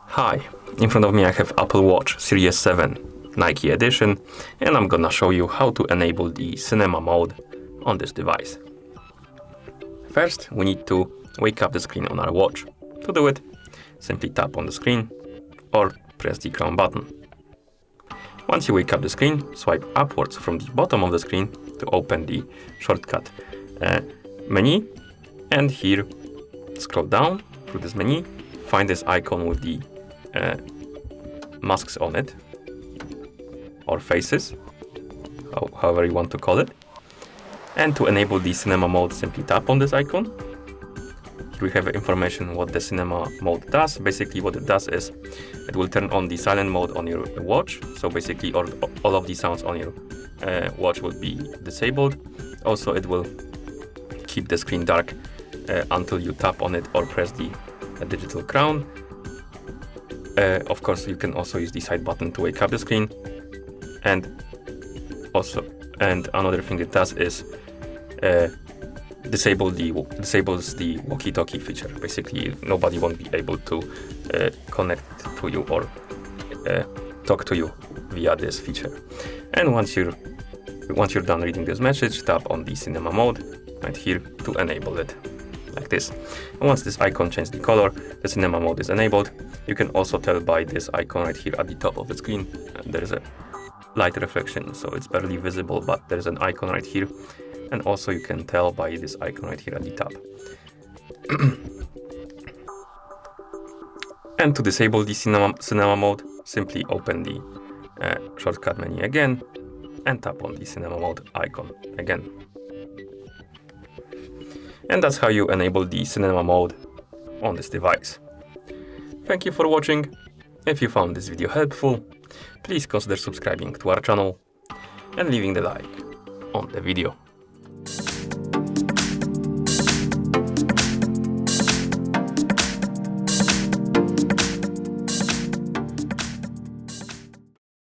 Hi, in front of me I have Apple Watch Series 7 Nike edition, and I'm gonna show you how to enable the cinema mode on this device. First, we need to wake up the screen on our watch. To do it, simply tap on the screen or press the crown button. Once you wake up the screen, swipe upwards from the bottom of the screen to open the shortcut menu, and here scroll down through this menu, find this icon with the masks on it, or faces, however you want to call it. And to enable the cinema mode, simply tap on this icon. Here we have information what the cinema mode does. Basically what it does is it will turn on the silent mode on your watch. So basically all of the sounds on your watch will be disabled. Also it will keep the screen dark until you tap on it or press the digital crown. Of course, you can also use the side button to wake up the screen, and another thing it does is disables the walkie-talkie feature. Basically, nobody won't be able to connect to you or talk to you via this feature. And once you're done reading this message, tap on the cinema mode right here to enable it. Like this. And once this icon changes the color, the cinema mode is enabled. You can also tell by this icon right here at the top of the screen. There is a light reflection, so it's barely visible, but there's an icon right here. And also you can tell by this icon right here at the top. And to disable the cinema mode, simply open the shortcut menu again and tap on the cinema mode icon again. And that's how you enable the cinema mode on this device. Thank you for watching. If you found this video helpful, please consider subscribing to our channel and leaving the like on the video.